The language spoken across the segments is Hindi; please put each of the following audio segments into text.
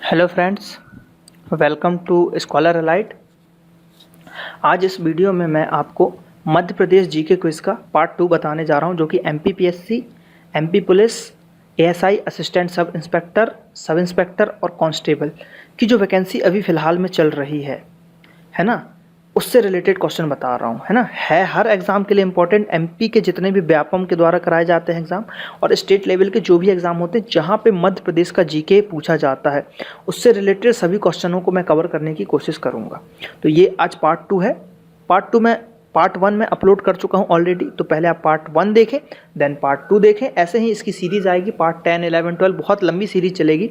Hello friends, welcome to scholar alight. आज इस वीडियो में मैं आपको मध्य प्रदेश जीके क्विज़ का पार्ट 2 बताने जा रहा हूं, जो कि MPPSC, MP police, ASI assistant sub inspector और कांस्टेबल की जो वैकेंसी अभी फ़िलहाल में चल रही है ना, उससे रिलेटेड क्वेश्चन बता रहा हूँ, है ना। है हर एग्ज़ाम के लिए इंपॉर्टेंट। एमपी के जितने भी व्यापम के द्वारा कराए जाते हैं एग्ज़ाम और स्टेट लेवल के जो भी एग्ज़ाम होते हैं जहाँ पे मध्य प्रदेश का जीके पूछा जाता है, उससे रिलेटेड सभी क्वेश्चनों को मैं कवर करने की कोशिश करूँगा। तो ये आज पार्ट 2 है। पार्ट 1 में अपलोड कर चुका हूँ ऑलरेडी, तो पहले आप पार्ट 1 देखें, देन पार्ट 2 देखें। ऐसे ही इसकी सीरीज़ आएगी, पार्ट 10, 11, 12, बहुत लंबी सीरीज़ चलेगी।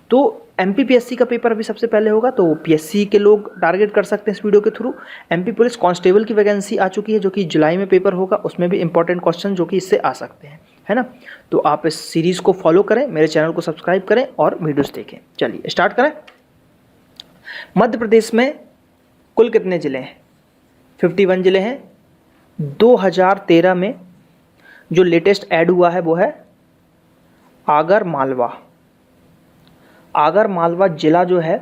तो एमपीपीएससी का पेपर अभी सबसे पहले होगा, तो पीएससी के लोग टारगेट कर सकते हैं इस वीडियो के थ्रू। एमपी पुलिस कांस्टेबल की वैकेंसी आ चुकी है, जो कि जुलाई में पेपर होगा, उसमें भी इंपॉर्टेंट क्वेश्चन जो कि इससे आ सकते हैं, है ना। तो आप इस सीरीज़ को फॉलो करें, मेरे चैनल को सब्सक्राइब करें और वीडियोस देखें। चलिए स्टार्ट करें। मध्य प्रदेश में कुल कितने ज़िले हैं? 51 ज़िले हैं। 2013 में जो लेटेस्ट ऐड हुआ है वो है आगर मालवा। आगर मालवा ज़िला जो है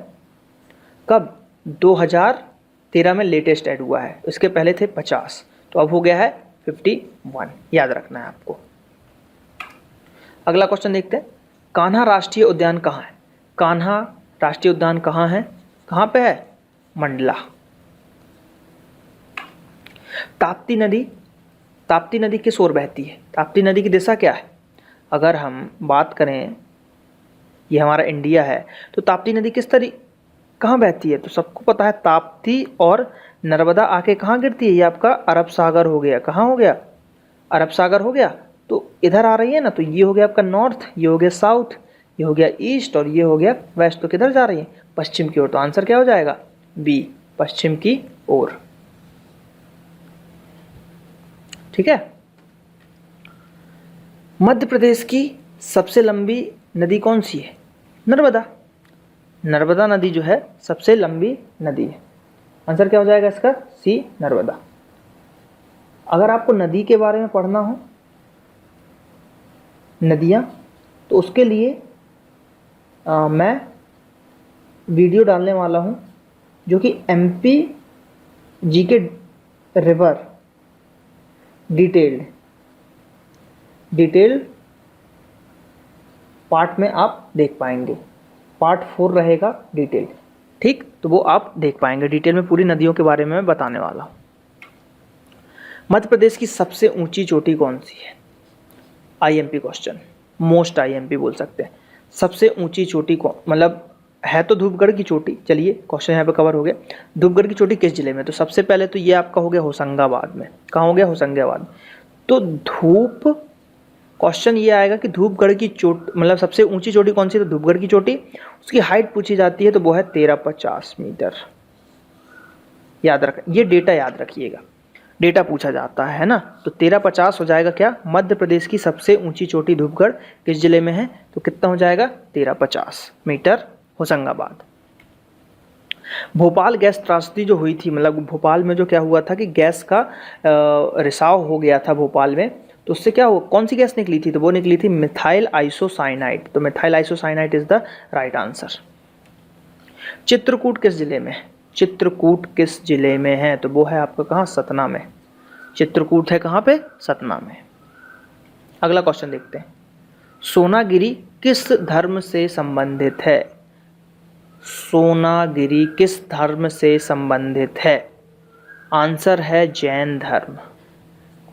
कब 2013 में लेटेस्ट ऐड हुआ है। इसके पहले थे 50, तो अब हो गया है 51। याद रखना है आपको। अगला क्वेश्चन देखते हैं। कान्हा राष्ट्रीय उद्यान कहाँ है? कान्हा राष्ट्रीय उद्यान कहाँ है? कहाँ पे है? मंडला। ताप्ती नदी किस ओर बहती है? ताप्ती नदी की दिशा क्या है? अगर हम बात करें, ये हमारा इंडिया है, तो ताप्ती नदी कहाँ बहती है? तो सबको पता है ताप्ती और नर्मदा आके कहाँ गिरती है? ये आपका अरब सागर हो गया। कहाँ हो गया? अरब सागर हो गया। तो इधर आ रही है ना, तो ये हो गया आपका नॉर्थ, ये हो गया साउथ, ये हो गया ईस्ट और ये हो गया वेस्ट। तो किधर जा रही है? पश्चिम की ओर। तो आंसर क्या हो जाएगा? बी, पश्चिम की ओर। ठीक है। मध्य प्रदेश की सबसे लंबी नदी कौन सी है? नर्मदा। नर्मदा नदी जो है सबसे लंबी नदी है। आंसर क्या हो जाएगा इसका? सी, नर्मदा। अगर आपको नदी के बारे में पढ़ना हो, नदियाँ, तो उसके लिए मैं वीडियो डालने वाला हूँ, जो कि MP GK river detailed part में आप देख पाएंगे। पार्ट 4 रहेगा डिटेल। ठीक, तो वो आप देख पाएंगे। डिटेल में पूरी नदियों के बारे में मैं बताने वाला हूँ। मध्य प्रदेश की सबसे ऊंची चोटी कौन सी है? आईएमपी क्वेश्चन, मोस्ट आईएमपी बोल सकते हैं। सबसे ऊंची चोटी कौन, मतलब है तो धूपगढ़ की चोटी। चलिए क्वेश्चन यहाँ पे कवर हो गया। धूपगढ़ की चोटी किस जिले में? तो सबसे पहले तो ये आपका हो गया होशंगाबाद में। कहाँ हो गया? होशंगाबाद। तो क्वेश्चन ये आएगा कि धूपगढ़ की चोटी, मतलब सबसे ऊंची चोटी कौन सी? तो धूपगढ़ की चोटी। उसकी हाइट पूछी जाती है, तो वो है 1350 मीटर। याद रख, ये डेटा याद रखिएगा, डेटा पूछा जाता है ना। तो 1350 हो जाएगा क्या? मध्य प्रदेश की सबसे ऊंची चोटी धूपगढ़ किस जिले में है? तो कितना हो जाएगा? 1350 मीटर, होशंगाबाद। भोपाल गैस त्रासदी जो हुई थी, मतलब भोपाल में जो क्या हुआ था कि गैस का रिसाव हो गया था भोपाल में, तो उससे क्या हुआ? कौन सी गैस निकली थी? तो वो निकली थी मिथाइल आइसोसाइनाइड। तो methyl isocyanide is the right answer. Chitrakoot किस जिले में है? चित्रकूट किस जिले में है? तो वो है आपका कहाँ? सतना में। चित्रकूट है कहाँ पे? सतना में। अगला क्वेश्चन देखते हैं। सोनागिरी किस धर्म से संबंधित है? सोनागिरी किस धर्म से संबंधित है? आंसर है जैन धर्म।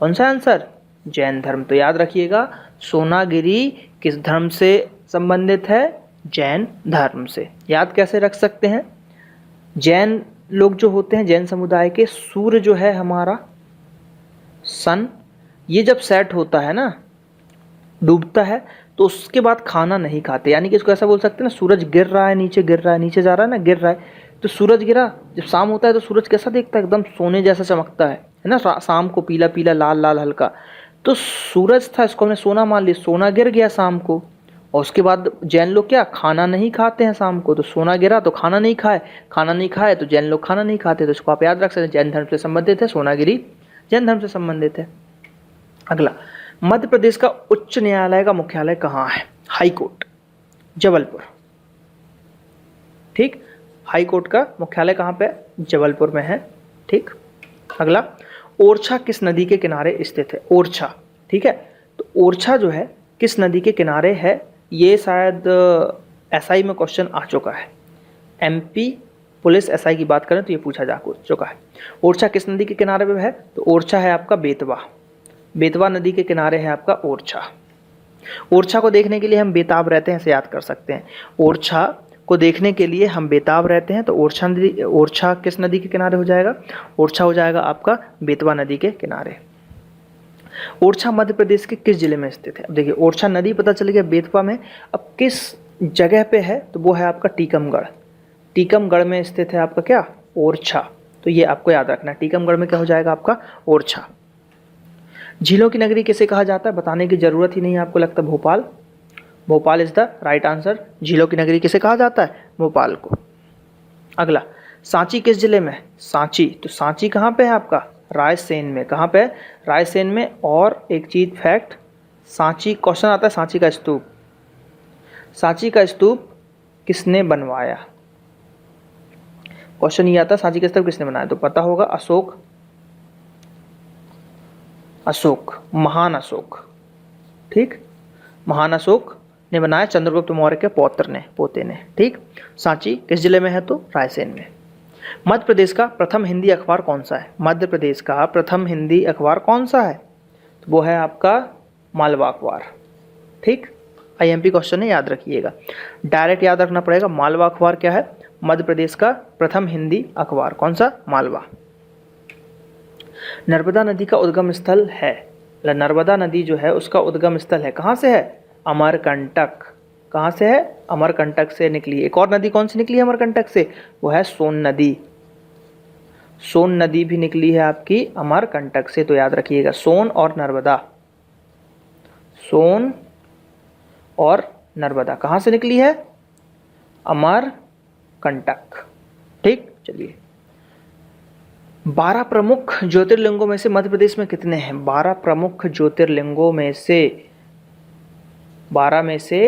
कौन सा आंसर? जैन धर्म। तो याद रखिएगा, सोनागिरी किस धर्म से संबंधित है? जैन धर्म से। याद कैसे रख सकते हैं? जैन लोग जो होते हैं, जैन समुदाय के, सूर्य जो है हमारा सन, ये जब सेट होता है ना, डूबता है, तो उसके बाद खाना नहीं खाते। यानी कि इसको ऐसा बोल सकते हैं ना, सूरज गिर रहा है, नीचे गिर रहा है, नीचे जा रहा है ना, गिर रहा है। तो सूरज गिरा, जब शाम होता है तो सूरज कैसा दिखता है? एकदम सोने जैसा चमकता है ना। शाम को पीला पीला लाल लाल हल्का। तो सूरज था, इसको हमने सोना मान लिया। सोना गिर गया शाम को, और उसके बाद जैन लोग क्या खाना नहीं खाते हैं शाम को। तो सोना गिरा तो खाना नहीं खाए, खाना नहीं खाए तो जैन लोग खाना नहीं खाते। तो इसको आप याद रख सकते हैं, जैन धर्म से संबंधित है। सोनागिरी जैन धर्म से संबंधित है। अगला, मध्य प्रदेश का उच्च न्यायालय का मुख्यालय कहाँ है? High court, Jabalpur. ठीक। हाई कोर्ट का मुख्यालय कहाँ पे? जबलपुर में है। ठीक। अगला, ओरछा किस नदी के किनारे स्थित है? ओरछा, ठीक है। तो ओरछा जो है किस नदी के किनारे है? ये शायद एसआई में क्वेश्चन आ चुका है। एमपी पुलिस एसआई की बात करें तो ये पूछा जा चुका है। ओरछा किस नदी के किनारे पे है? तो ओरछा है आपका बेतवा। बेतवा नदी के किनारे है आपका ओरछा। ओरछा को देखने के लिए हम बेताब रहते हैं, इसे याद कर सकते हैं। ओरछा को देखने के लिए हम बेताब रहते हैं, तो ओरछा किस नदी के किनारे हो जाएगा? ओरछा हो जाएगा आपका बेतवा नदी के किनारे। ओरछा मध्य प्रदेश के किस जिले में स्थित है? अब देखिए, ओरछा नदी पता चल गया बेतवा में, अब किस जगह पे है? तो वो है आपका टीकमगढ़। टीकमगढ़ में स्थित है आपका क्या? ओरछा। तो ये आपको याद रखना है, टीकमगढ़ में क्या हो जाएगा आपका? ओरछा। झीलों की नगरी किसे कहा जाता है? बताने की जरूरत ही नहीं है आपको, लगता है Bhopal. Bhopal is the right answer. झीलों की नगरी किसे कहा जाता है? भोपाल को। अगला, सांची किस जिले में है? सांची, तो सांची कहाँ पे है आपका? रायसेन में। कहाँ पे? रायसेन में। और एक चीज फैक्ट, सांची क्वेश्चन आता है, सांची का स्तूप, सांची का स्तूप किसने बनवाया? क्वेश्चन ये आता है सांची का स्तूप किसने बनाया? तो पता होगा, अशोक, अशोक, महान अशोक। ठीक, महान अशोक ने बनाया, चंद्रगुप्त मौर्य के पोते ने। ठीक। सांची किस जिले में है? तो रायसेन में। मध्य प्रदेश का प्रथम हिंदी अखबार कौन सा है? मध्य प्रदेश का प्रथम हिंदी अखबार कौन सा है? तो वो है आपका मालवा अखबार। ठीक। आईएमपी क्वेश्चन है, याद रखिएगा, डायरेक्ट याद रखना पड़ेगा। मालवा अखबार क्या है? मध्य प्रदेश का प्रथम हिंदी अखबार। कौन सा? मालवा। नर्मदा नदी का उद्गम स्थल है, नर्मदा नदी जो है उसका उद्गम स्थल है, कहाँ से है? अमरकंटक। कहाँ से है? अमरकंटक से निकली। एक और नदी कौन सी निकली है अमरकंटक से? वो है सोन नदी। सोन नदी भी निकली है आपकी अमरकंटक से, तो याद रखिएगा, सोन और नर्मदा, सोन और नर्मदा कहाँ से निकली है? अमरकंटक। ठीक। चलिए, 12 प्रमुख ज्योतिर्लिंगों में से मध्य प्रदेश में कितने हैं? 12 प्रमुख ज्योतिर्लिंगों में से 12 में से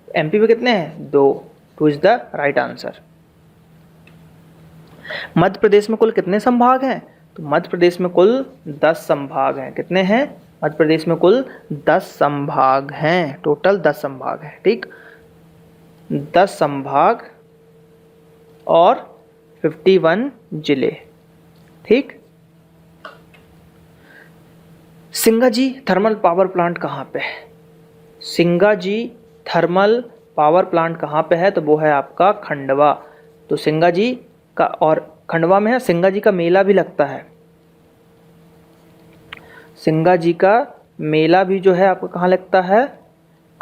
एमपी में कितने हैं? 2। 2 is the right answer. Madhya Pradesh में कुल कितने संभाग हैं? तो मध्य प्रदेश में कुल 10 संभाग हैं। कितने हैं? मध्य प्रदेश में कुल 10 संभाग हैं, टोटल 10 संभाग हैं। ठीक, 10 संभाग और 51 जिले। ठीक। सिंगाजी थर्मल पावर प्लांट कहाँ पे है? सिंगाजी थर्मल पावर प्लांट कहाँ पे है? तो वो है आपका खंडवा। तो सिंगाजी का, और खंडवा में है। सिंगाजी का मेला भी लगता है, सिंगाजी का मेला भी जो है आपको कहाँ लगता है?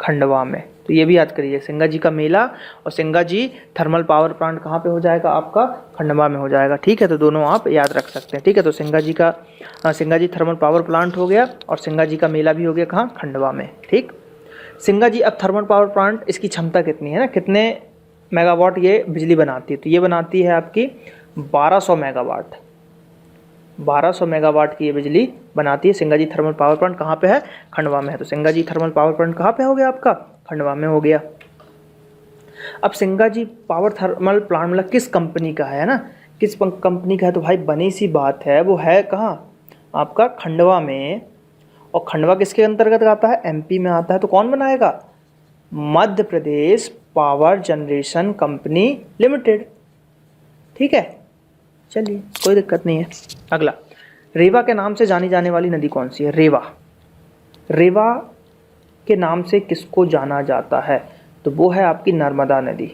खंडवा में। तो ये भी याद करिए, सिंगाजी का मेला और सिंगाजी थर्मल पावर प्लांट कहाँ पे हो जाएगा आपका? खंडवा में हो जाएगा। ठीक है, तो दोनों आप याद रख सकते हैं। ठीक है, तो सिंगाजी थर्मल पावर प्लांट हो गया और सिंगाजी का मेला भी हो गया, कहाँ? खंडवा में। ठीक। सिंगाजी अब थर्मल पावर प्लांट, इसकी क्षमता कितनी है ना, कितने मेगावाट ये बिजली बनाती है? तो ये बनाती है आपकी 1200 मेगावाट। 1200 मेगावाट की ये बिजली बनाती है। सिंगाजी थर्मल पावर प्लांट कहाँ पे है? खंडवा में है। तो सिंगाजी थर्मल पावर प्लांट कहाँ पे हो गया आपका? खंडवा में हो गया। अब सिंगाजी पावर थर्मल प्लांट मतलब किस कंपनी का है ना, किस कंपनी का है? तो भाई बनी सी बात है, वो है कहाँ? आपका खंडवा में। और खंडवा किसके अंतर्गत आता है? एमपी में आता है। तो कौन बनाएगा? Madhya Pradesh power generation company limited. ठीक है, चलिए कोई दिक्कत नहीं है। अगला, रेवा के नाम से जानी जाने वाली नदी कौन सी है? रेवा। रेवा के नाम से किसको जाना जाता है? तो वो है आपकी नर्मदा नदी।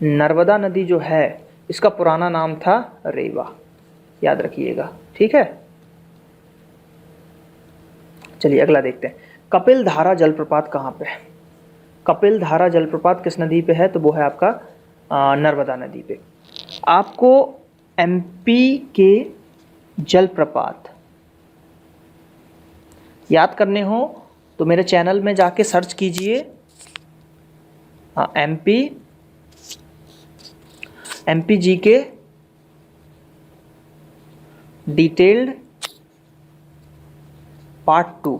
नर्मदा नदी जो है इसका पुराना नाम था रेवा, याद रखिएगा। ठीक है, चलिए अगला देखते हैं। कपिल धारा जलप्रपात कहाँ पे है? कपिल धारा जलप्रपात किस नदी पे है? तो वो है आपका नर्मदा नदी पे। आपको एमपी के जलप्रपात याद करने हो तो मेरे चैनल में जाके सर्च कीजिए, एमपी जी के डिटेल्ड पार्ट 2,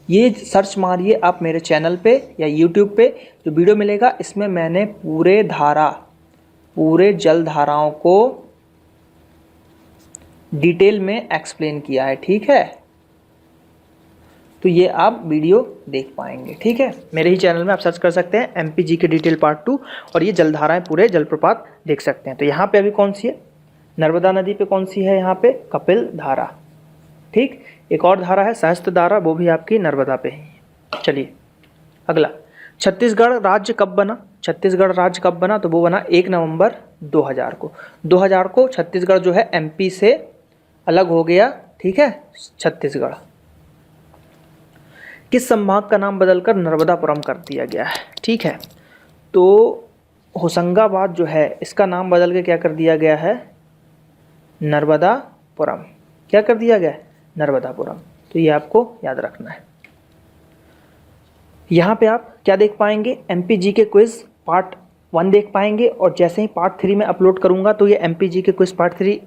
ये सर्च मारिए आप मेरे चैनल पे या यूट्यूब पे, जो वीडियो मिलेगा इसमें मैंने पूरे धारा पूरे जल धाराओं को डिटेल में एक्सप्लेन किया है, ठीक है। तो ये आप वीडियो देख पाएंगे, ठीक है। मेरे ही चैनल में आप सर्च कर सकते हैं एमपीजी के डिटेल पार्ट 2 और ये जलधाराएं पूरे जलप्रपात देख सकते हैं। तो यहाँ पे अभी कौन सी है, नर्मदा नदी पे कौन सी है, यहाँ पे कपिल धारा, ठीक। एक और धारा है सहस्त्र धारा, वो भी आपकी नर्मदा पे है। चलिए अगला, छत्तीसगढ़ राज्य कब बना, छत्तीसगढ़ राज्य कब बना, तो वो बना 1 नवंबर 2000 को। 2000 को छत्तीसगढ़ जो है एमपी से अलग हो गया, ठीक है। छत्तीसगढ़ किस संभाग का नाम बदलकर नर्मदापुरम कर दिया गया है, ठीक है। तो होशंगाबाद जो है इसका नाम बदल के क्या कर दिया गया है, नर्मदापुरम। क्या कर दिया गया है, नर्मदापुरम। तो ये आपको याद रखना है। यहाँ पे आप क्या देख पाएंगे, एमपीजी के क्विज पार्ट 1 देख पाएंगे और जैसे ही पार्ट 3 में अपलोड करूँगा तो ये एमपीजी के क्विज पार्ट 3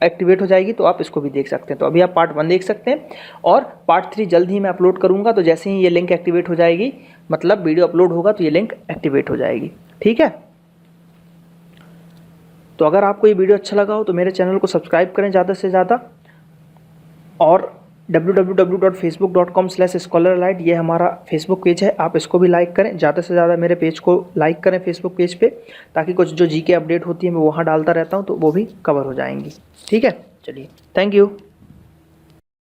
एक्टिवेट हो जाएगी, तो आप इसको भी देख सकते हैं। तो अभी आप पार्ट 1 देख सकते हैं और पार्ट 3 जल्द ही मैं अपलोड करूँगा, तो जैसे ही ये लिंक एक्टिवेट हो जाएगी, मतलब वीडियो अपलोड होगा तो ये लिंक एक्टिवेट हो जाएगी, ठीक है। तो अगर आपको ये वीडियो अच्छा लगा हो तो मेरे चैनल को सब्सक्राइब करें ज़्यादा से ज़्यादा और www.facebook.com/scholaralite ये हमारा फेसबुक पेज है, आप इसको भी लाइक करें, ज़्यादा से ज़्यादा मेरे पेज को लाइक करें फेसबुक पेज पे, ताकि कुछ जो जीके अपडेट होती है मैं वहाँ डालता रहता हूँ तो वो भी कवर हो जाएंगी, ठीक है। चलिए, थैंक यू।